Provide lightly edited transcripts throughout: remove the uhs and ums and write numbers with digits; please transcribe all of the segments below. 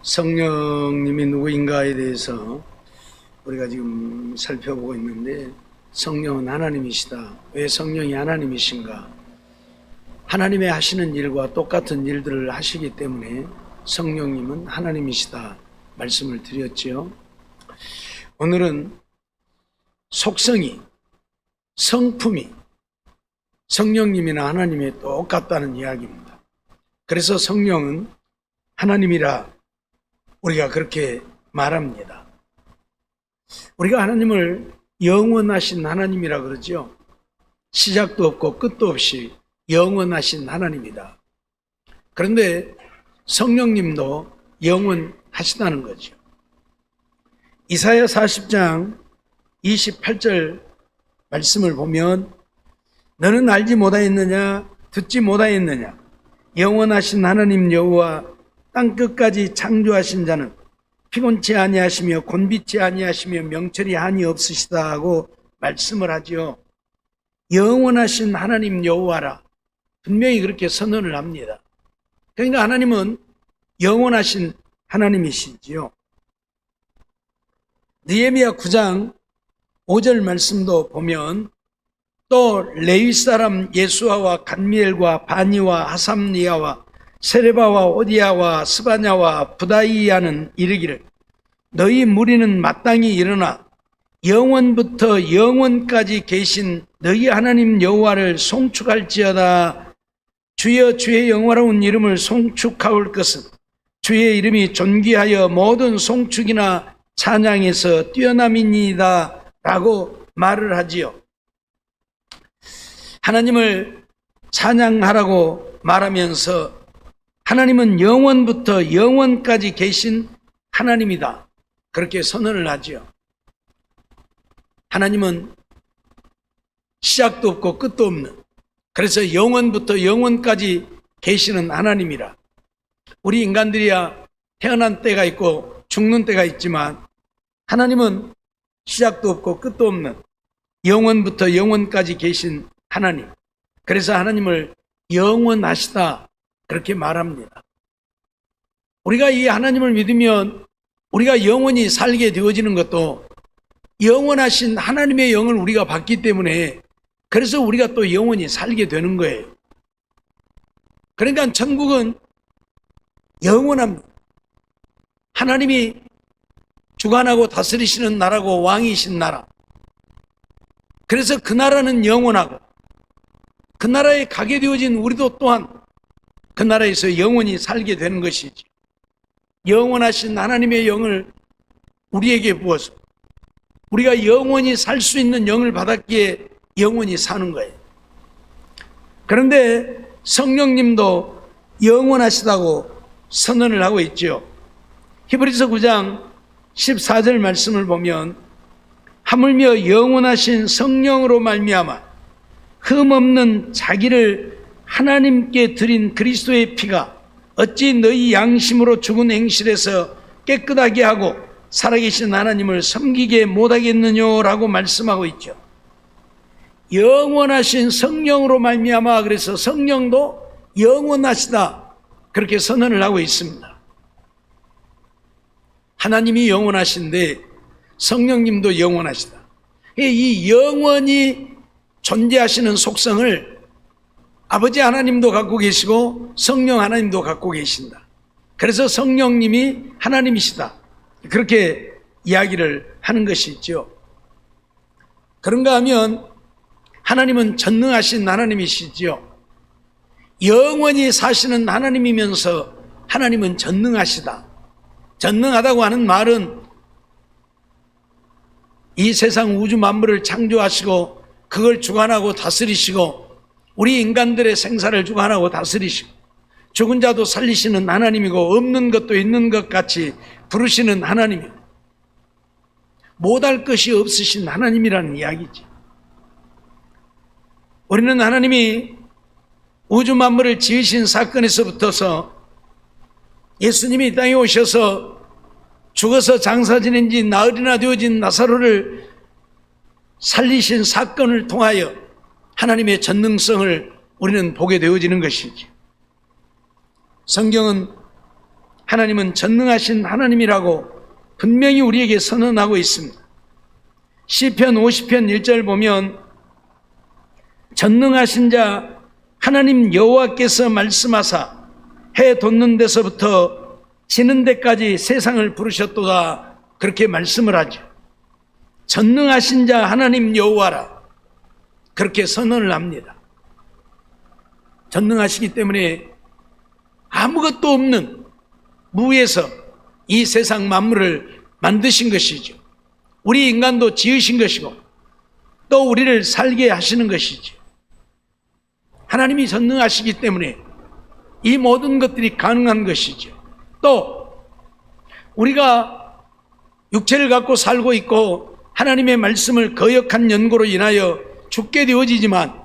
성령님이 누구인가에 대해서 우리가 지금 살펴보고 있는데, 성령은 하나님이시다. 왜 성령이 하나님이신가? 하나님의 하시는 일과 똑같은 일들을 하시기 때문에 성령님은 하나님이시다 말씀을 드렸지요. 오늘은 속성이, 성품이 성령님이나 하나님이 똑같다는 이야기입니다. 그래서 성령은 하나님이라 우리가 그렇게 말합니다. 우리가 하나님을 영원하신 하나님이라 그러죠. 시작도 없고 끝도 없이 영원하신 하나님이다. 그런데 성령님도 영원하시다는 거죠. 이사야 40장 28절 말씀을 보면, 너는 알지 못하였느냐, 듣지 못하였느냐, 영원하신 하나님 여호와 땅끝까지 창조하신 자는 피곤치 아니하시며 곤비치 아니하시며 명철이 한이 없으시다 하고 말씀을 하죠. 영원하신 하나님 여호와라, 분명히 그렇게 선언을 합니다. 그러니까 하나님은 영원하신 하나님이시지요. 느헤미야 9장 5절 말씀도 보면, 또 레위 사람 예수아와 간미엘과 바니와 하삼리아와 세레바와 오디아와 스바냐와 부다이아는 이르기를, 너희 무리는 마땅히 일어나 영원부터 영원까지 계신 너희 하나님 여호와를 송축할지어다. 주여, 주의 영화로운 이름을 송축하올 것은 주의 이름이 존귀하여 모든 송축이나 찬양에서 뛰어남이니이다 라고 말을 하지요. 하나님을 찬양하라고 말하면서 하나님은 영원부터 영원까지 계신 하나님이다, 그렇게 선언을 하지요. 하나님은 시작도 없고 끝도 없는, 그래서 영원부터 영원까지 계시는 하나님이라. 우리 인간들이야 태어난 때가 있고 죽는 때가 있지만, 하나님은 시작도 없고 끝도 없는 영원부터 영원까지 계신 하나님, 그래서 하나님을 영원하시다 그렇게 말합니다. 우리가 이 하나님을 믿으면 우리가 영원히 살게 되어지는 것도 영원하신 하나님의 영을 우리가 받기 때문에, 그래서 우리가 또 영원히 살게 되는 거예요. 그러니까 천국은 영원합니다. 하나님이 주관하고 다스리시는 나라고 왕이신 나라. 그래서 그 나라는 영원하고, 그 나라에 가게 되어진 우리도 또한 그 나라에서 영원히 살게 되는 것이지. 영원하신 하나님의 영을 우리에게 부어서 우리가 영원히 살 수 있는 영을 받았기에 영원히 사는 거예요. 그런데 성령님도 영원하시다고 선언을 하고 있죠. 히브리서 9장 14절 말씀을 보면, 하물며 영원하신 성령으로 말미암아 흠없는 자기를 하나님께 드린 그리스도의 피가 어찌 너희 양심으로 죽은 행실에서 깨끗하게 하고 살아계신 하나님을 섬기게 못하겠느냐라고 말씀하고 있죠. 영원하신 성령으로 말미암아, 그래서 성령도 영원하시다 그렇게 선언을 하고 있습니다. 하나님이 영원하신데 성령님도 영원하시다. 이 영원히 존재하시는 속성을 아버지 하나님도 갖고 계시고 성령 하나님도 갖고 계신다. 그래서 성령님이 하나님이시다, 그렇게 이야기를 하는 것이죠. 그런가 하면 하나님은 전능하신 하나님이시죠. 영원히 사시는 하나님이면서 하나님은 전능하시다. 전능하다고 하는 말은 이 세상 우주 만물을 창조하시고 그걸 주관하고 다스리시고 우리 인간들의 생사를 주관하고 다스리시고 죽은 자도 살리시는 하나님이고 없는 것도 있는 것 같이 부르시는 하나님이고 못할 것이 없으신 하나님이라는 이야기지. 우리는 하나님이 우주 만물을 지으신 사건에서부터서 예수님이 이 땅에 오셔서 죽어서 장사 지낸 지 나흘이나 되어진 나사로를 살리신 사건을 통하여 하나님의 전능성을 우리는 보게 되어지는 것이지. 성경은 하나님은 전능하신 하나님이라고 분명히 우리에게 선언하고 있습니다. 시편 50편 1절 보면 전능하신 자 하나님 여호와께서 말씀하사 해 돋는 데서부터 지는 데까지 세상을 부르셨도다, 그렇게 말씀을 하죠. 전능하신 자 하나님 여호와라, 그렇게 선언을 합니다. 전능하시기 때문에 아무것도 없는 무에서 이 세상 만물을 만드신 것이죠. 우리 인간도 지으신 것이고 또 우리를 살게 하시는 것이죠. 하나님이 전능하시기 때문에 이 모든 것들이 가능한 것이죠. 또 우리가 육체를 갖고 살고 있고 하나님의 말씀을 거역한 연고로 인하여 죽게 되어지지만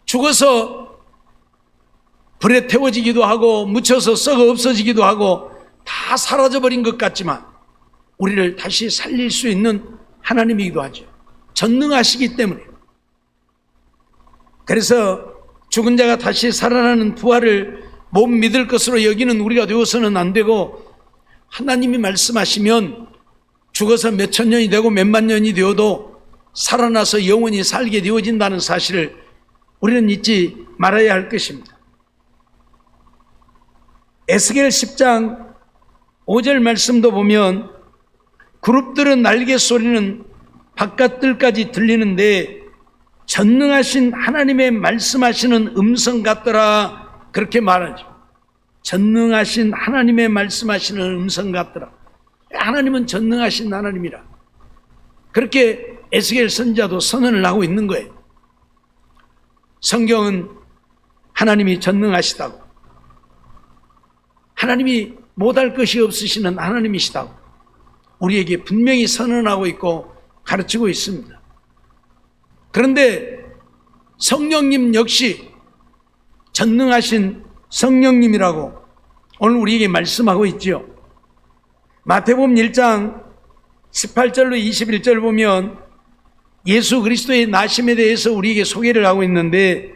죽어서 불에 태워지기도 하고 묻혀서 썩어 없어지기도 하고 다 사라져버린 것 같지만 우리를 다시 살릴 수 있는 하나님이기도 하죠. 전능하시기 때문에. 그래서 죽은 자가 다시 살아나는 부활을 못 믿을 것으로 여기는 우리가 되어서는 안 되고, 하나님이 말씀하시면 죽어서 몇천 년이 되고 몇만 년이 되어도 살아나서 영원히 살게 되어진다는 사실을 우리는 잊지 말아야 할 것입니다. 에스겔 10장 5절 말씀도 보면 그룹들은 날개 소리는 바깥들까지 들리는데 전능하신 하나님의 말씀하시는 음성 같더라, 그렇게 말하죠. 전능하신 하나님의 말씀하시는 음성 같더라. 하나님은 전능하신 하나님이라, 그렇게 에스겔 선지자도 선언을 하고 있는 거예요. 성경은 하나님이 전능하시다고, 하나님이 못할 것이 없으시는 하나님이시다고 우리에게 분명히 선언하고 있고 가르치고 있습니다. 그런데 성령님 역시 전능하신 성령님이라고 오늘 우리에게 말씀하고 있죠. 마태복음 1장 18절로 21절 보면 예수 그리스도의 나심에 대해서 우리에게 소개를 하고 있는데,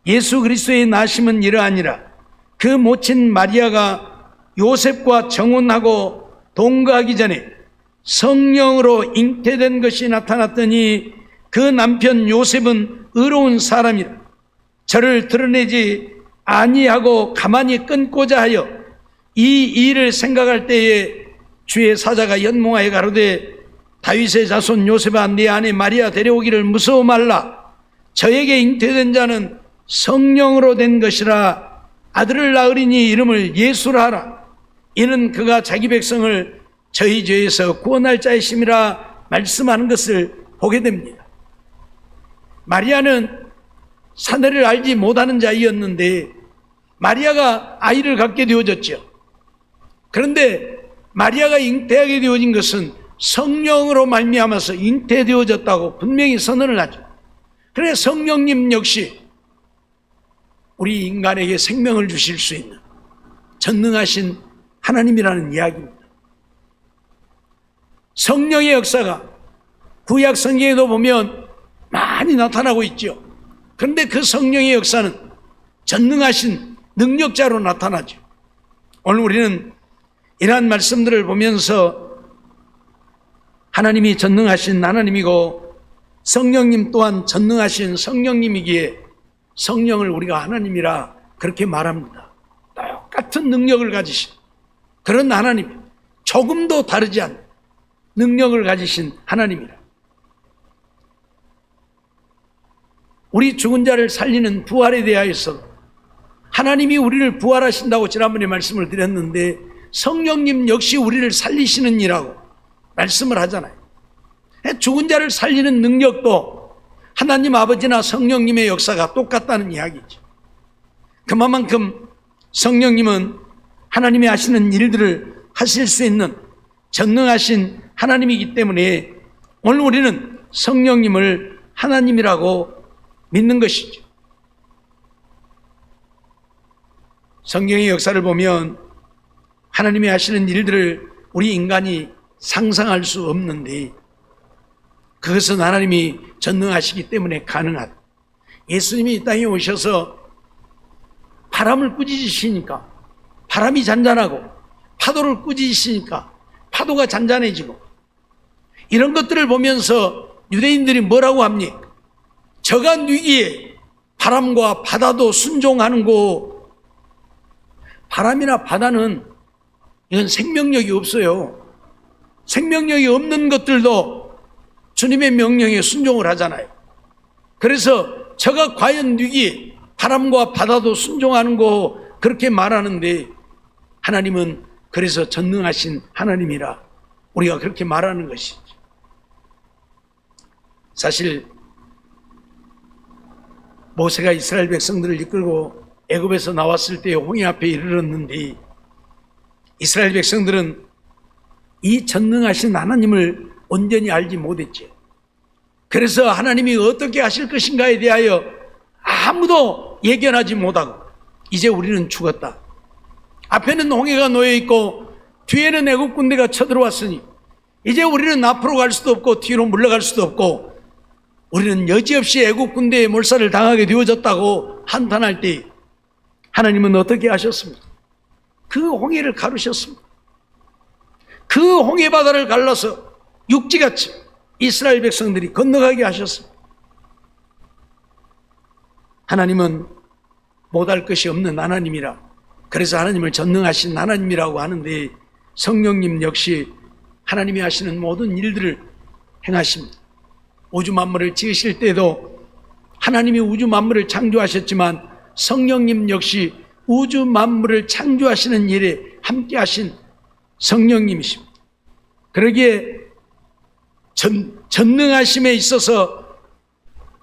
예수 그리스도의 나심은 이러하니라. 그 모친 마리아가 요셉과 정혼하고 동거하기 전에 성령으로 잉태된 것이 나타났더니 그 남편 요셉은 의로운 사람이라. 저를 드러내지 아니하고 가만히 끊고자 하여 이 일을 생각할 때에 주의 사자가 연몽하여 가로되 다윗의 자손 요셉아, 네 아내 마리아 데려오기를 무서워 말라. 저에게 잉태된 자는 성령으로 된 것이라. 아들을 낳으리니 이름을 예수라 하라. 이는 그가 자기 백성을 저희 죄에서 구원할 자이심이라 말씀하는 것을 보게 됩니다. 마리아는 사내를 알지 못하는 자이었는데 마리아가 아이를 갖게 되어졌죠. 그런데 마리아가 잉태하게 되어진 것은 성령으로 말미암아서 잉태되어졌다고 분명히 선언을 하죠. 그래 성령님 역시 우리 인간에게 생명을 주실 수 있는 전능하신 하나님이라는 이야기입니다. 성령의 역사가 구약 성경에도 보면 많이 나타나고 있죠. 그런데 그 성령의 역사는 전능하신 능력자로 나타나죠. 오늘 우리는 이러한 말씀들을 보면서 하나님이 전능하신 하나님이고 성령님 또한 전능하신 성령님이기에 성령을 우리가 하나님이라 그렇게 말합니다. 똑같은 능력을 가지신 그런 하나님, 조금도 다르지 않은 능력을 가지신 하나님이라. 우리 죽은 자를 살리는 부활에 대하여서 하나님이 우리를 부활하신다고 지난번에 말씀을 드렸는데 성령님 역시 우리를 살리시는 이라고 말씀을 하잖아요. 죽은 자를 살리는 능력도 하나님 아버지나 성령님의 역사가 똑같다는 이야기죠. 그만큼 성령님은 하나님이 하시는 일들을 하실 수 있는 전능하신 하나님이기 때문에 오늘 우리는 성령님을 하나님이라고 믿는 것이죠. 성경의 역사를 보면 하나님이 하시는 일들을 우리 인간이 상상할 수 없는데 그것은 하나님이 전능하시기 때문에 가능하다. 예수님이 이 땅에 오셔서 바람을 꾸짖으시니까 바람이 잔잔하고 파도를 꾸짖으시니까 파도가 잔잔해지고, 이런 것들을 보면서 유대인들이 뭐라고 합니까? 저간 위기에 바람과 바다도 순종하는 거. 바람이나 바다는 이건 생명력이 없어요. 생명력이 없는 것들도 주님의 명령에 순종을 하잖아요. 그래서 저가 과연 위기에 바람과 바다도 순종하는 거 그렇게 말하는데, 하나님은 그래서 전능하신 하나님이라 우리가 그렇게 말하는 것이죠. 사실 모세가 이스라엘 백성들을 이끌고 애굽에서 나왔을 때 홍해 앞에 이르렀는데, 이스라엘 백성들은 이 전능하신 하나님을 온전히 알지 못했죠. 그래서 하나님이 어떻게 하실 것인가에 대하여 아무도 예견하지 못하고, 이제 우리는 죽었다, 앞에는 홍해가 놓여있고 뒤에는 애굽 군대가 쳐들어왔으니 이제 우리는 앞으로 갈 수도 없고 뒤로 물러갈 수도 없고 우리는 여지없이 애굽 군대의 몰살을 당하게 되어졌다고 한탄할 때, 하나님은 어떻게 하셨습니까? 그 홍해를 가르셨습니다. 그 홍해 바다를 갈라서 육지같이 이스라엘 백성들이 건너가게 하셨습니다. 하나님은 못할 것이 없는 하나님이라, 그래서 하나님을 전능하신 하나님이라고 하는데, 성령님 역시 하나님이 하시는 모든 일들을 행하십니다. 우주 만물을 지으실 때도 하나님이 우주 만물을 창조하셨지만 성령님 역시 우주 만물을 창조하시는 일에 함께 하신 성령님이십니다. 그러기에 전능하심에 있어서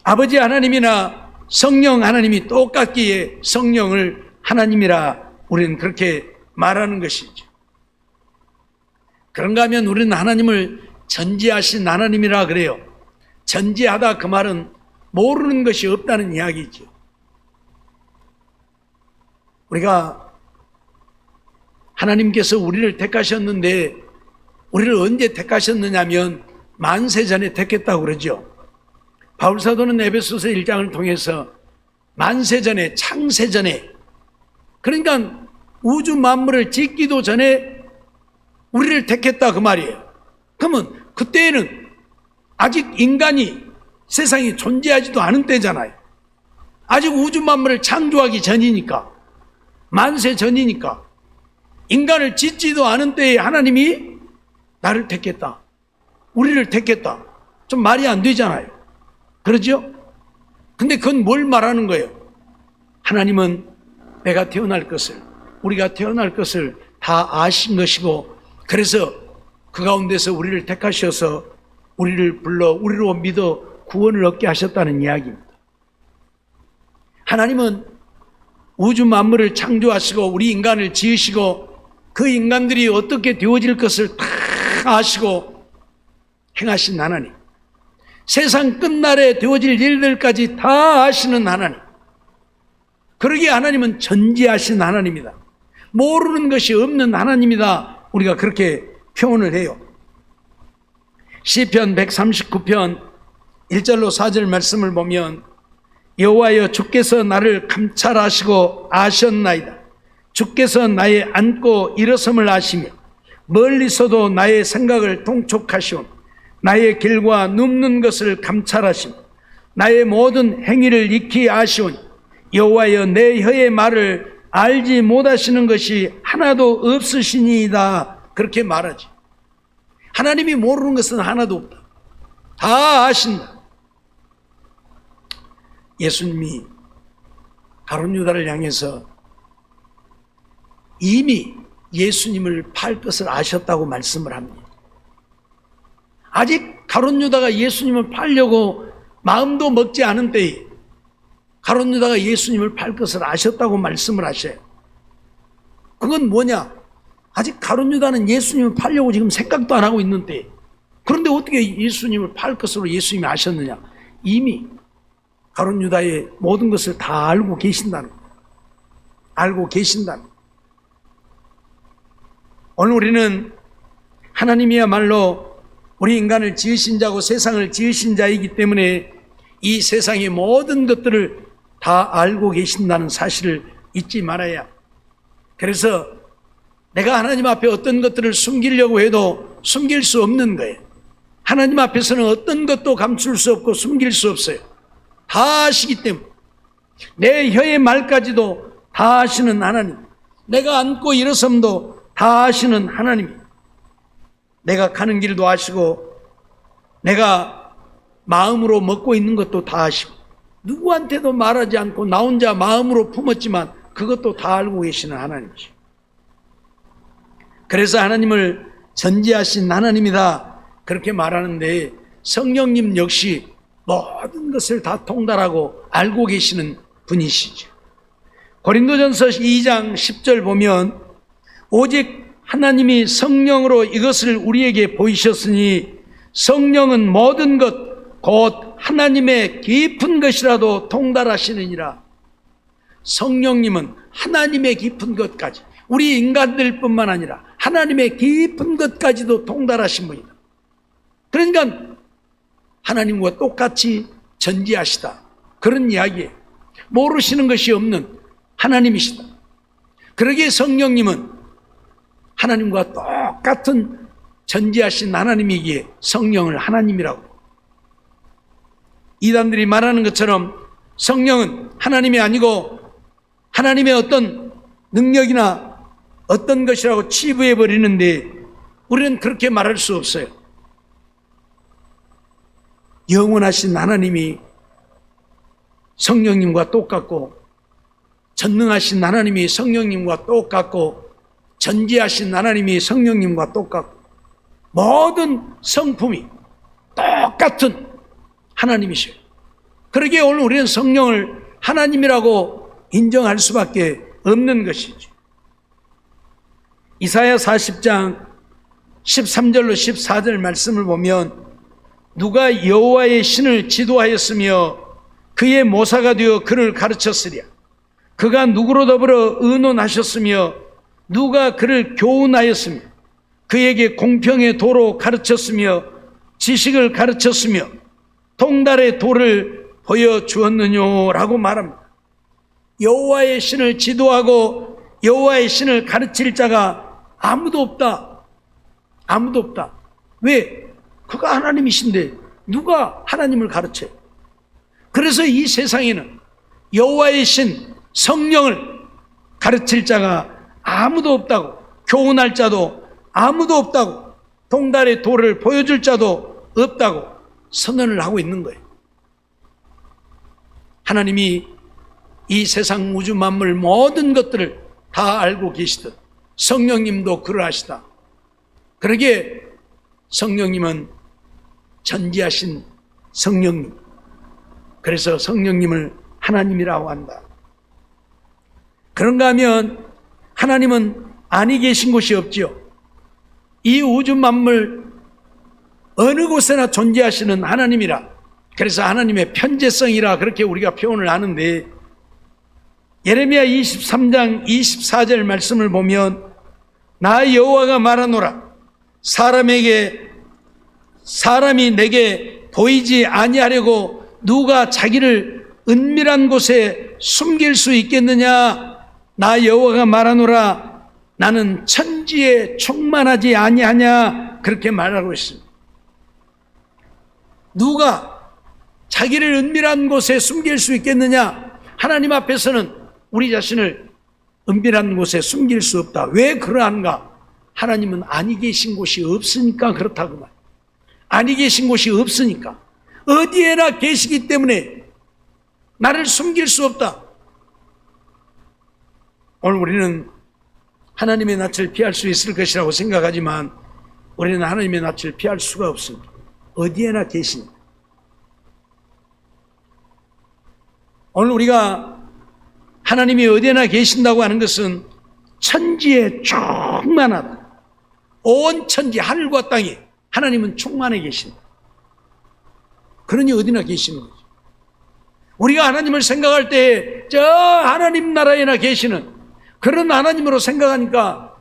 아버지 하나님이나 성령 하나님이 똑같기에 성령을 하나님이라 우리는 그렇게 말하는 것이죠. 그런가 하면 우리는 하나님을 전지하신 하나님이라 그래요. 전지하다, 그 말은 모르는 것이 없다는 이야기죠. 우리가 하나님께서 우리를 택하셨는데, 우리를 언제 택하셨느냐면 만세전에 택했다고 그러죠. 바울사도는 에베소서 1장을 통해서 만세전에, 창세전에, 그러니까 우주 만물을 짓기도 전에 우리를 택했다 그 말이에요. 그러면 그때에는 아직 인간이 세상에 존재하지도 않은 때잖아요. 아직 우주 만물을 창조하기 전이니까, 만세 전이니까, 인간을 짓지도 않은 때에 하나님이 나를 택했다, 우리를 택했다. 좀 말이 안 되잖아요. 그렇죠? 근데 그건 뭘 말하는 거예요? 하나님은 내가 태어날 것을, 우리가 태어날 것을 다 아신 것이고, 그래서 그 가운데서 우리를 택하셔서 우리를 불러 우리로 믿어 구원을 얻게 하셨다는 이야기입니다. 하나님은 우주 만물을 창조하시고 우리 인간을 지으시고 그 인간들이 어떻게 되어질 것을 다 아시고 행하신 하나님, 세상 끝날에 되어질 일들까지 다 아시는 하나님, 그러기에 하나님은 전지하신 하나님이다, 모르는 것이 없는 하나님이다, 우리가 그렇게 표현을 해요. 시편 139편 1절로 4절 말씀을 보면, 여호와여 주께서 나를 감찰하시고 아셨나이다. 주께서 나의 앉고 일어섬을 아시며 멀리서도 나의 생각을 통촉하시오. 나의 길과 눕는 것을 감찰하시며 나의 모든 행위를 익히 아시오니 여호와여 내 혀의 말을 알지 못하시는 것이 하나도 없으시니이다. 그렇게 말하지. 하나님이 모르는 것은 하나도 없다. 다 아신다. 예수님이 가룟 유다를 향해서 이미 예수님을 팔 것을 아셨다고 말씀을 합니다. 아직 가룟 유다가 예수님을 팔려고 마음도 먹지 않은 때에 가룟 유다가 예수님을 팔 것을 아셨다고 말씀을 하셔요. 그건 뭐냐? 아직 가룟 유다는 예수님을 팔려고 지금 생각도 안 하고 있는 때에, 그런데 어떻게 예수님을 팔 것으로 예수님이 아셨느냐? 이미 가룟 유다의 모든 것을 다 알고 계신다는 거예요. 알고 계신다는 거예요. 오늘 우리는 하나님이야말로 우리 인간을 지으신 자고 세상을 지으신 자이기 때문에 이 세상의 모든 것들을 다 알고 계신다는 사실을 잊지 말아야. 그래서 내가 하나님 앞에 어떤 것들을 숨기려고 해도 숨길 수 없는 거예요. 하나님 앞에서는 어떤 것도 감출 수 없고 숨길 수 없어요. 다 아시기 때문에. 내 혀의 말까지도 다 아시는 하나님, 내가 앉고 일어섬도 다 아시는 하나님, 내가 가는 길도 아시고 내가 마음으로 먹고 있는 것도 다 아시고 누구한테도 말하지 않고 나 혼자 마음으로 품었지만 그것도 다 알고 계시는 하나님이죠. 그래서 하나님을 전지하신 하나님이다 그렇게 말하는데, 성령님 역시 모든 것을 다 통달하고 알고 계시는 분이시죠. 고린도전서 2장 10절 보면 오직 하나님이 성령으로 이것을 우리에게 보이셨으니 성령은 모든 것 곧 하나님의 깊은 것이라도 통달하시느니라. 성령님은 하나님의 깊은 것까지, 우리 인간들뿐만 아니라 하나님의 깊은 것까지도 통달하신 분이다. 그러니까 하나님과 똑같이 전지하시다 그런 이야기예요. 모르시는 것이 없는 하나님이시다. 그러기에 성령님은 하나님과 똑같은 전지하신 하나님이기에 성령을 하나님이라고. 이단들이 말하는 것처럼 성령은 하나님이 아니고 하나님의 어떤 능력이나 어떤 것이라고 치부해 버리는데, 우리는 그렇게 말할 수 없어요. 영원하신 하나님이 성령님과 똑같고, 전능하신 하나님이 성령님과 똑같고, 전지하신 하나님이 성령님과 똑같고, 모든 성품이 똑같은 하나님이셔요. 그러기에 오늘 우리는 성령을 하나님이라고 인정할 수밖에 없는 것이죠. 이사야 40장 13절로 14절 말씀을 보면, 누가 여호와의 신을 지도하였으며 그의 모사가 되어 그를 가르쳤으랴. 그가 누구로 더불어 의논하셨으며 누가 그를 교훈하였으며 그에게 공평의 도로 가르쳤으며 지식을 가르쳤으며 통달의 도를 보여주었느냐라고 말합니다. 여호와의 신을 지도하고 여호와의 신을 가르칠 자가 아무도 없다. 아무도 없다. 왜? 그가 하나님이신데 누가 하나님을 가르쳐요? 그래서 이 세상에는 여호와의 신 성령을 가르칠 자가 아무도 없다고, 교훈할 자도 아무도 없다고, 통달의 도를 보여줄 자도 없다고 선언을 하고 있는 거예요. 하나님이 이 세상 우주 만물 모든 것들을 다 알고 계시듯 성령님도 그러하시다. 그러기에 성령님은 전지하신 성령님, 그래서 성령님을 하나님이라고 한다. 그런가 하면 하나님은 아니 계신 곳이 없지요. 이 우주 만물 어느 곳에나 존재하시는 하나님이라, 그래서 하나님의 편재성이라 그렇게 우리가 표현을 하는데, 예레미야 23장 24절 말씀을 보면 나 여호와가 말하노라. 사람이 내게 보이지 아니하려고 누가 자기를 은밀한 곳에 숨길 수 있겠느냐. 나 여호와가 말하노라. 나는 천지에 충만하지 아니하냐. 그렇게 말하고 있습니다. 누가 자기를 은밀한 곳에 숨길 수 있겠느냐. 하나님 앞에서는 우리 자신을 은밀한 곳에 숨길 수 없다. 왜 그러한가? 하나님은 아니 계신 곳이 없으니까 그렇다고 말. 아니 계신 곳이 없으니까, 어디에나 계시기 때문에 나를 숨길 수 없다. 오늘 우리는 하나님의 낯을 피할 수 있을 것이라고 생각하지만 우리는 하나님의 낯을 피할 수가 없습니다. 어디에나 계십니다. 오늘 우리가 하나님이 어디에나 계신다고 하는 것은 천지에 충만하다. 온 천지, 하늘과 땅에 하나님은 충만해 계신다. 그러니 어디나 계시는 거죠. 우리가 하나님을 생각할 때 저 하나님 나라에나 계시는 그런 하나님으로 생각하니까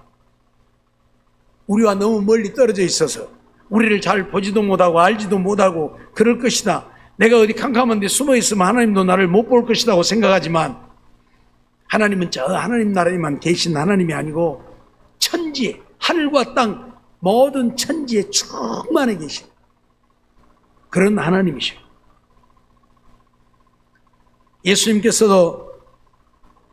우리와 너무 멀리 떨어져 있어서 우리를 잘 보지도 못하고 알지도 못하고 그럴 것이다. 내가 어디 캄캄한 데 숨어 있으면 하나님도 나를 못 볼 것이다 고 생각하지만, 하나님은 저 하나님 나라에만 계신 하나님이 아니고 천지 천지에, 하늘과 땅 모든 천지에 충만해 계신 그런 하나님이셔요. 예수님께서도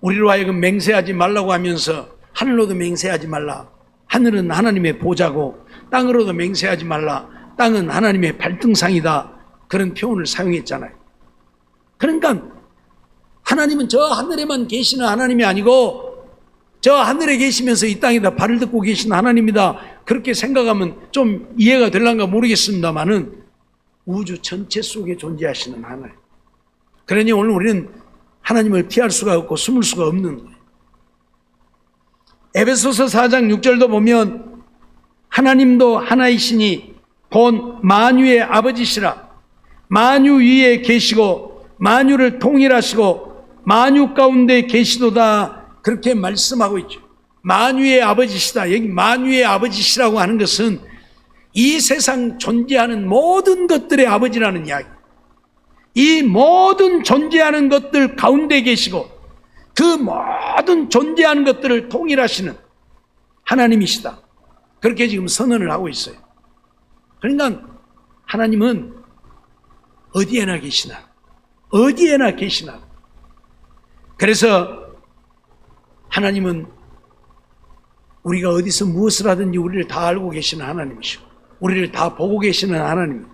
우리로 하여금 맹세하지 말라고 하면서 하늘로도 맹세하지 말라. 하늘은 하나님의 보좌고 땅으로도 맹세하지 말라. 땅은 하나님의 발등상이다. 그런 표현을 사용했잖아요. 그러니까 하나님은 저 하늘에만 계시는 하나님이 아니고 저 하늘에 계시면서 이 땅에다 발을 딛고 계신 하나님이다. 그렇게 생각하면 좀 이해가 될란가 모르겠습니다만은 우주 전체 속에 존재하시는 하나님. 그러니 오늘 우리는 하나님을 피할 수가 없고 숨을 수가 없는 거예요. 에베소서 4장 6절도 보면 하나님도 하나이시니 본 만유의 아버지시라. 만유 위에 계시고 만유를 통일하시고 만유 가운데 계시도다. 그렇게 말씀하고 있죠. 만유의 아버지시다. 여기 만유의 아버지시라고 하는 것은 이 세상 존재하는 모든 것들의 아버지라는 이야기. 이 모든 존재하는 것들 가운데 계시고 그 모든 존재하는 것들을 통일하시는 하나님이시다. 그렇게 지금 선언을 하고 있어요. 그러니까 하나님은 어디에나 계시나, 어디에나 계시나. 그래서 하나님은 우리가 어디서 무엇을 하든지 우리를 다 알고 계시는 하나님이시고 우리를 다 보고 계시는 하나님입니다.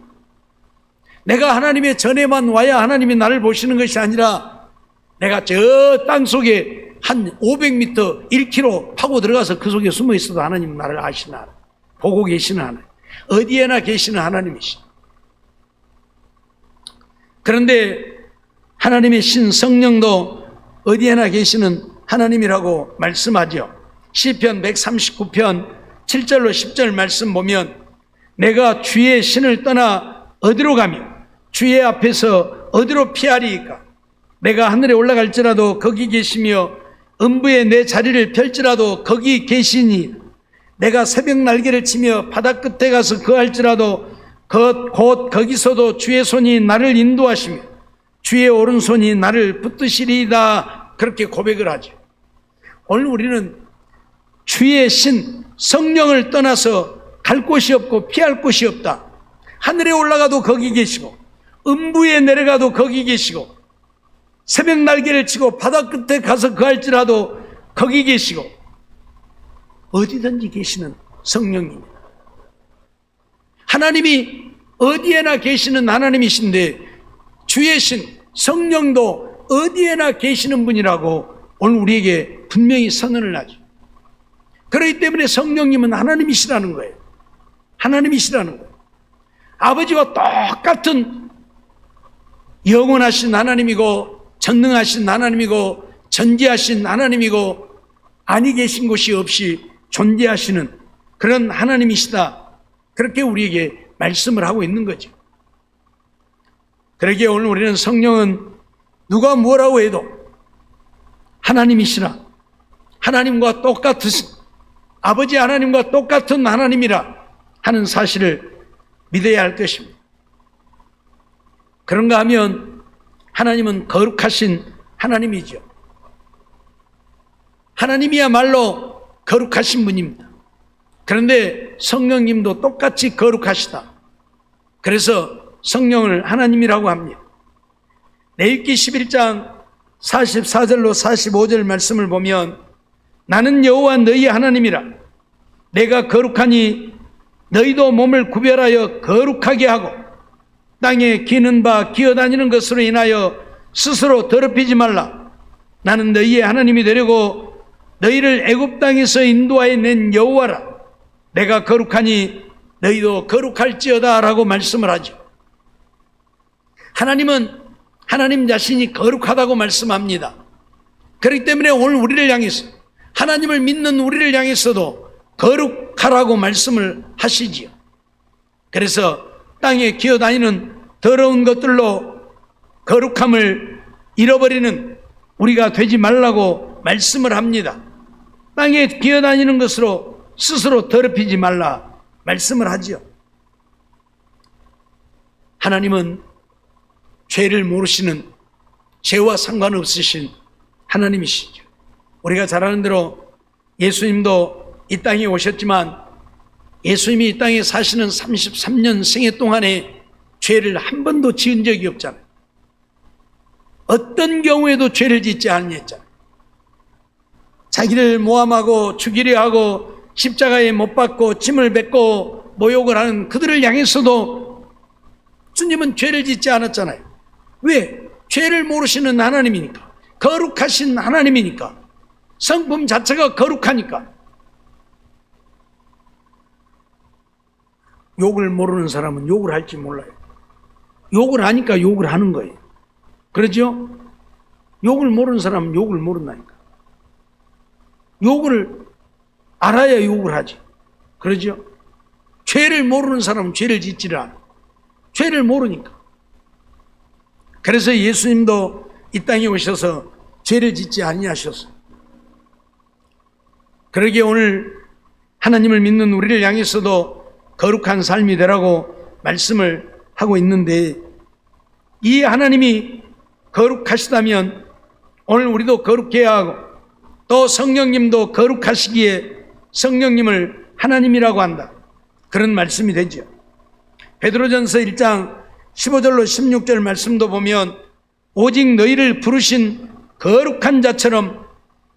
내가 하나님의 전에만 와야 하나님이 나를 보시는 것이 아니라 내가 저 땅속에 한 500m, 1km 파고 들어가서 그 속에 숨어 있어도 하나님은 나를 아시는 하나님, 보고 계시는 하나님, 어디에나 계시는 하나님이시죠. 그런데 하나님의 신 성령도 어디에나 계시는 하나님이라고 말씀하죠. 시편 139편 7절로 10절 말씀 보면 내가 주의 신을 떠나 어디로 가며 주의 앞에서 어디로 피하리이까. 내가 하늘에 올라갈지라도 거기 계시며 음부에 내 자리를 펼지라도 거기 계시니 내가 새벽 날개를 치며 바다 끝에 가서 거할지라도 곧 거기서도 주의 손이 나를 인도하시며 주의 오른손이 나를 붙드시리이다. 그렇게 고백을 하죠. 오늘 우리는 주의 신 성령을 떠나서 갈 곳이 없고 피할 곳이 없다. 하늘에 올라가도 거기 계시고 음부에 내려가도 거기 계시고 새벽 날개를 치고 바다 끝에 가서 거할지라도 거기 계시고 어디든지 계시는 성령입니다. 하나님이 어디에나 계시는 하나님이신데 주의 신 성령도 어디에나 계시는 분이라고 오늘 우리에게 분명히 선언을 하죠. 그렇기 때문에 성령님은 하나님이시라는 거예요. 하나님이시라는 거예요. 아버지와 똑같은 영원하신 하나님이고 전능하신 하나님이고 전지하신 하나님이고 아니 계신 곳이 없이 존재하시는 그런 하나님이시다. 그렇게 우리에게 말씀을 하고 있는 거죠. 그러기에 오늘 우리는 성령은 누가 뭐라고 해도 하나님이시라, 하나님과 똑같으신 아버지 하나님과 똑같은 하나님이라 하는 사실을 믿어야 할 것입니다. 그런가 하면 하나님은 거룩하신 하나님이죠. 하나님이야말로 거룩하신 분입니다. 그런데 성령님도 똑같이 거룩하시다. 그래서 성령을 하나님이라고 합니다. 레위기 11장 44절로 45절 말씀을 보면 나는 여호와 너희 하나님이라. 내가 거룩하니 너희도 몸을 구별하여 거룩하게 하고 땅에 기는 바 기어다니는 것으로 인하여 스스로 더럽히지 말라. 나는 너희의 하나님이 되려고 너희를 애굽 땅에서 인도하여 낸 여호와라. 내가 거룩하니 너희도 거룩할지어다 라고 말씀을 하죠. 하나님은 하나님 자신이 거룩하다고 말씀합니다. 그렇기 때문에 오늘 우리를 향해서 하나님을 믿는 우리를 향해서도 거룩하라고 말씀을 하시지요. 그래서 땅에 기어다니는 더러운 것들로 거룩함을 잃어버리는 우리가 되지 말라고 말씀을 합니다. 땅에 기어다니는 것으로 스스로 더럽히지 말라 말씀을 하지요. 하나님은 죄를 모르시는, 죄와 상관없으신 하나님이시죠. 우리가 잘 아는 대로 예수님도 이 땅에 오셨지만 예수님이 이 땅에 사시는 33년 생애 동안에 죄를 한 번도 지은 적이 없잖아요. 어떤 경우에도 죄를 짓지 않았잖아요. 자기를 모함하고 죽이려 하고 십자가에 못 박고 침을 뱉고 모욕을 하는 그들을 향해서도 주님은 죄를 짓지 않았잖아요. 왜? 죄를 모르시는 하나님이니까. 거룩하신 하나님이니까. 성품 자체가 거룩하니까. 욕을 모르는 사람은 욕을 할지 몰라요. 욕을 하니까 욕을 하는 거예요. 그러죠? 욕을 모르는 사람은 욕을 모른다니까. 욕을 알아야 욕을 하지. 그러죠? 죄를 모르는 사람은 죄를 짓지를 않아. 죄를 모르니까. 그래서 예수님도 이 땅에 오셔서 죄를 짓지 아니하셨어요. 그러기에 오늘 하나님을 믿는 우리를 향해서도 거룩한 삶이 되라고 말씀을 하고 있는데, 이 하나님이 거룩하시다면 오늘 우리도 거룩해야 하고, 또 성령님도 거룩하시기에 성령님을 하나님이라고 한다, 그런 말씀이 되죠. 베드로전서 1장 15절로 16절 말씀도 보면 오직 너희를 부르신 거룩한 자처럼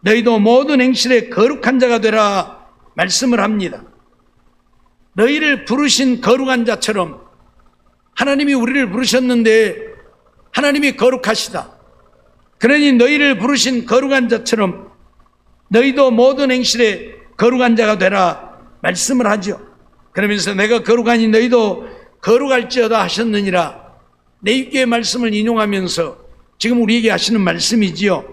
너희도 모든 행실에 거룩한 자가 되라 말씀을 합니다. 너희를 부르신 거룩한 자처럼, 하나님이 우리를 부르셨는데 하나님이 거룩하시다. 그러니 너희를 부르신 거룩한 자처럼 너희도 모든 행실에 거룩한 자가 되라 말씀을 하죠. 그러면서 내가 거룩하니 너희도 거룩할지어다 하셨느니라, 레위기의 말씀을 인용하면서 지금 우리에게 하시는 말씀이지요.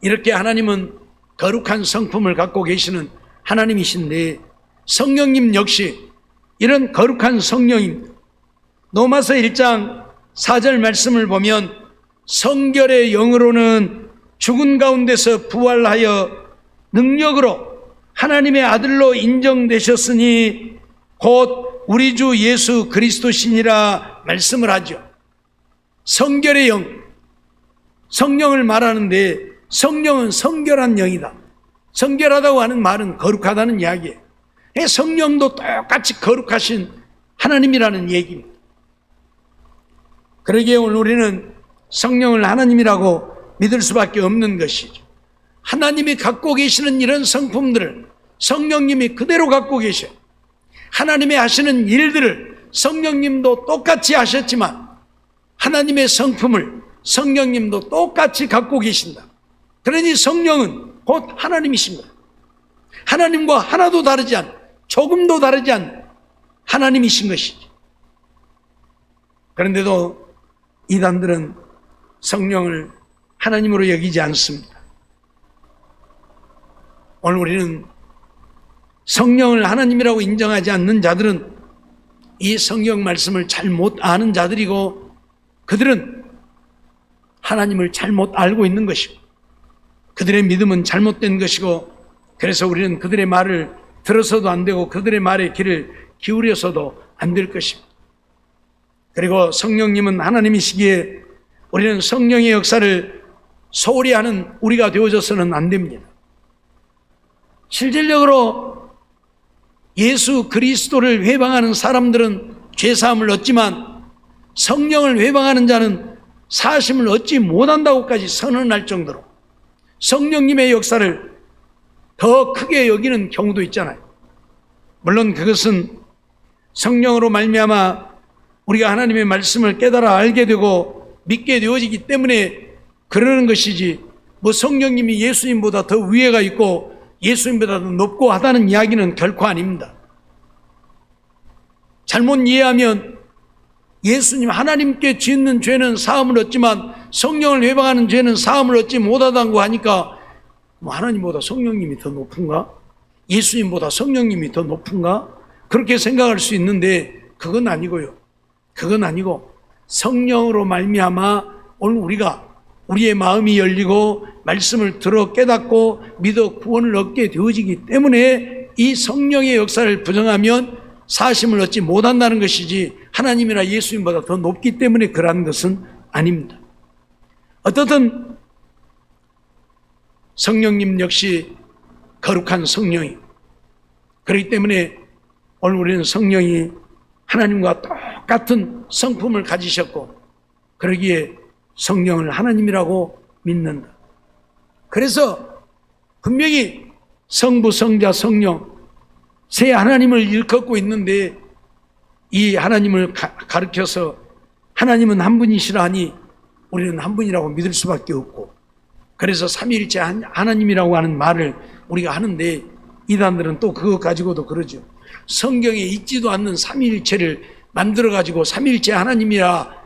이렇게 하나님은 거룩한 성품을 갖고 계시는 하나님이신데, 성령님 역시 이런 거룩한 성령입니다. 로마서 1장 4절 말씀을 보면 성결의 영으로는 죽은 가운데서 부활하여 능력으로 하나님의 아들로 인정되셨으니 곧 우리 주 예수 그리스도시니라 말씀을 하죠. 성결의 영, 성령을 말하는데 성령은 성결한 영이다. 성결하다고 하는 말은 거룩하다는 이야기예요. 성령도 똑같이 거룩하신 하나님이라는 얘기입니다. 그러기에 오늘 우리는 성령을 하나님이라고 믿을 수밖에 없는 것이죠. 하나님이 갖고 계시는 이런 성품들을 성령님이 그대로 갖고 계셔요. 하나님이 하시는 일들을 성령님도 똑같이 하셨지만 하나님의 성품을 성령님도 똑같이 갖고 계신다. 그러니 성령은 곧 하나님이신 거예요. 하나님과 하나도 다르지 않은, 조금도 다르지 않는 하나님이신 것이죠. 그런데도 이단들은 성령을 하나님으로 여기지 않습니다. 오늘 우리는 성령을 하나님이라고 인정하지 않는 자들은 이 성경 말씀을 잘못 아는 자들이고, 그들은 하나님을 잘못 알고 있는 것이고 그들의 믿음은 잘못된 것이고, 그래서 우리는 그들의 말을 들어서도 안 되고 그들의 말에 귀를 기울여서도 안 될 것입니다. 그리고 성령님은 하나님이시기에 우리는 성령의 역사를 소홀히 하는 우리가 되어져서는 안 됩니다. 실질적으로 예수 그리스도를 회방하는 사람들은 죄사함을 얻지만 성령을 회방하는 자는 사심을 얻지 못한다고까지 선언할 정도로 성령님의 역사를 더 크게 여기는 경우도 있잖아요. 물론 그것은 성령으로 말미암아 우리가 하나님의 말씀을 깨달아 알게 되고 믿게 되어지기 때문에 그러는 것이지, 뭐 성령님이 예수님보다 더 위에가 있고 예수님보다 더 높고 하다는 이야기는 결코 아닙니다. 잘못 이해하면 예수님 하나님께 짓는 죄는 사함을 얻지만 성령을 회방하는 죄는 사함을 얻지 못하다고 하니까 뭐 하나님보다 성령님이 더 높은가? 예수님보다 성령님이 더 높은가? 그렇게 생각할 수 있는데 그건 아니고요. 그건 아니고 성령으로 말미암아 오늘 우리가 우리의 마음이 열리고 말씀을 들어 깨닫고 믿어 구원을 얻게 되어지기 때문에 이 성령의 역사를 부정하면 사심을 얻지 못한다는 것이지, 하나님이나 예수님보다 더 높기 때문에 그러한 것은 아닙니다. 어떻든 성령님 역시 거룩한 성령이. 그렇기 때문에 오늘 우리는 성령이 하나님과 똑같은 성품을 가지셨고 그러기에 성령을 하나님이라고 믿는다. 그래서 분명히 성부, 성자, 성령 세 하나님을 일컫고 있는데 이 하나님을 가르쳐서 하나님은 한 분이시라 하니 우리는 한 분이라고 믿을 수밖에 없고, 그래서 삼위일체 하나님이라고 하는 말을 우리가 하는데 이단들은 또 그거 가지고도 그러죠. 성경에 있지도 않는 삼위일체를 만들어가지고 삼위일체 하나님이라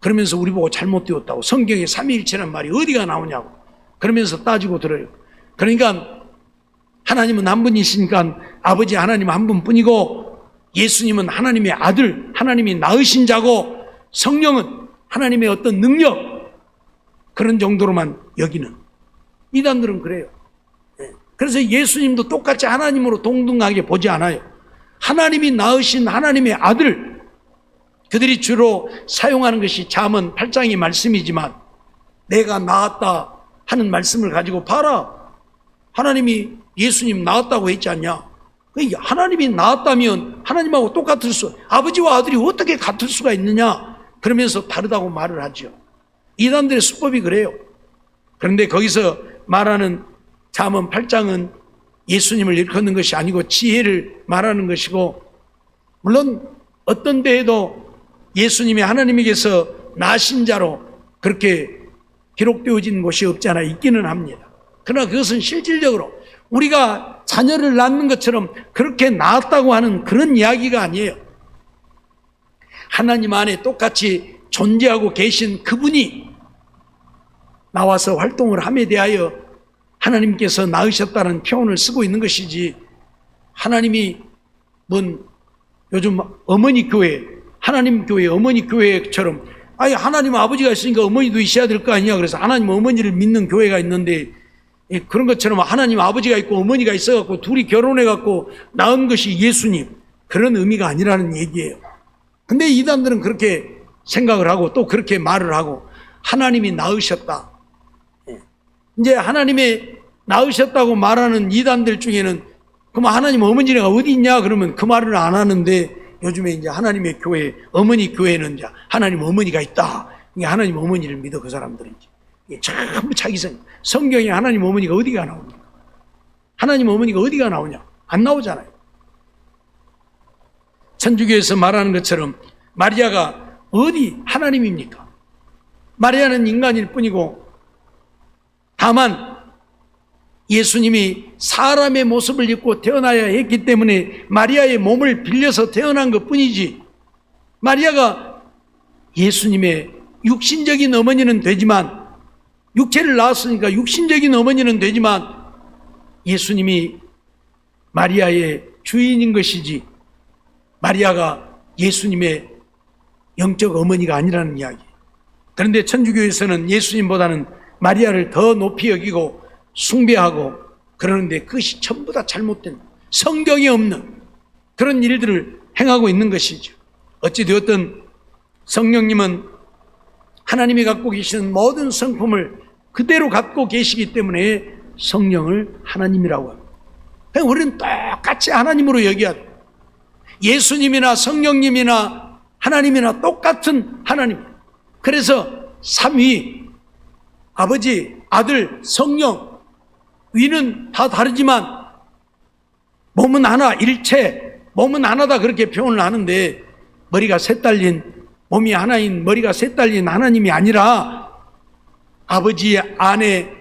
그러면서 우리 보고 잘못 되었다고, 성경에 삼위일체란 말이 어디가 나오냐고 그러면서 따지고 들어요. 그러니까 하나님은 한 분이시니까 아버지 하나님 한 분뿐이고, 예수님은 하나님의 아들, 하나님이 낳으신 자고, 성령은 하나님의 어떤 능력, 그런 정도로만 여기는 이단들은 그래요. 그래서 예수님도 똑같이 하나님으로 동등하게 보지 않아요. 하나님이 낳으신 하나님의 아들, 그들이 주로 사용하는 것이 잠언 8장의 말씀이지만 내가 낳았다 하는 말씀을 가지고 봐라, 하나님이 예수님 낳았다고 했지 않냐. 하나님이 낳았다면 하나님하고 똑같을 아버지와 아들이 어떻게 같을 수가 있느냐 그러면서 다르다고 말을 하죠. 이단들의 수법이 그래요. 그런데 거기서 말하는 잠언 8장은 예수님을 일컫는 것이 아니고 지혜를 말하는 것이고, 물론 어떤 데에도 예수님이 하나님에게서 나신 자로 그렇게 기록되어진 곳이 없지 않아 있기는 합니다. 그러나 그것은 실질적으로 우리가 자녀를 낳는 것처럼 그렇게 낳았다고 하는 그런 이야기가 아니에요. 하나님 안에 똑같이 존재하고 계신 그분이 나와서 활동을 함에 대하여 하나님께서 낳으셨다는 표현을 쓰고 있는 것이지, 하나님이 뭔 요즘 어머니 교회, 하나님 교회, 어머니 교회처럼 아니 하나님 아버지가 있으니까 어머니도 있어야 될 거 아니냐, 그래서 하나님 어머니를 믿는 교회가 있는데 그런 것처럼 하나님 아버지가 있고 어머니가 있어갖고 둘이 결혼해갖고 낳은 것이 예수님, 그런 의미가 아니라는 얘기예요. 근데 이단들은 그렇게 생각을 하고 또 그렇게 말을 하고, 하나님이 낳으셨다. 이제 하나님이 낳으셨다고 말하는 이단들 중에는 그럼 하나님 어머니가 어디 있냐 그러면 그 말을 안 하는데, 요즘에 이제 하나님의 교회, 어머니 교회는 이제 하나님 어머니가 있다. 하나님 어머니를 믿어 그 사람들은. 전부 자기 성경에 하나님 어머니가 어디가 나오냐? 하나님 어머니가 어디가 나오냐? 안 나오잖아요. 천주교에서 말하는 것처럼 마리아가 어디 하나님입니까? 마리아는 인간일 뿐이고, 다만 예수님이 사람의 모습을 입고 태어나야 했기 때문에 마리아의 몸을 빌려서 태어난 것 뿐이지, 마리아가 예수님의 육신적인 어머니는 되지만, 육체를 낳았으니까 육신적인 어머니는 되지만 예수님이 마리아의 주인인 것이지 마리아가 예수님의 영적 어머니가 아니라는 이야기. 그런데 천주교에서는 예수님보다는 마리아를 더 높이 여기고 숭배하고 그러는데 그것이 전부 다 잘못된, 성경에 없는 그런 일들을 행하고 있는 것이죠. 어찌되었든 성령님은 하나님이 갖고 계시는 모든 성품을 그대로 갖고 계시기 때문에 성령을 하나님이라고 합니다. 우리는 똑같이 하나님으로 여겨야 돼요. 예수님이나 성령님이나 하나님이나 똑같은 하나님. 그래서 삼위, 아버지, 아들, 성령, 위는 다 다르지만 몸은 하나, 일체, 몸은 하나다 그렇게 표현을 하는데, 머리가 셋 달린, 몸이 하나인 머리가 셋 달린 하나님이 아니라 아버지 안에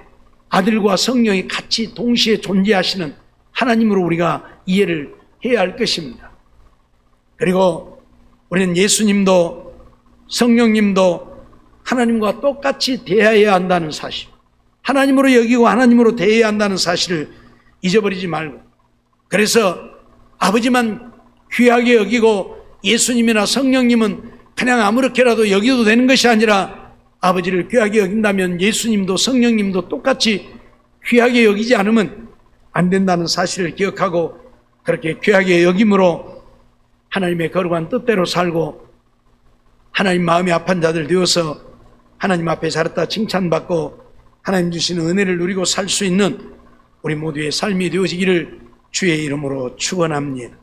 아들과 성령이 같이 동시에 존재하시는 하나님으로 우리가 이해를 해야 할 것입니다. 그리고 우리는 예수님도 성령님도 하나님과 똑같이 대해야 한다는 사실, 하나님으로 여기고 하나님으로 대해야 한다는 사실을 잊어버리지 말고, 그래서 아버지만 귀하게 여기고 예수님이나 성령님은 그냥 아무렇게라도 여기도 되는 것이 아니라, 아버지를 귀하게 여긴다면 예수님도 성령님도 똑같이 귀하게 여기지 않으면 안 된다는 사실을 기억하고, 그렇게 귀하게 여김으로 하나님의 거룩한 뜻대로 살고 하나님 마음이 아픈 자들 되어서 하나님 앞에 살았다 칭찬받고 하나님 주시는 은혜를 누리고 살 수 있는 우리 모두의 삶이 되어지기를 주의 이름으로 축원합니다.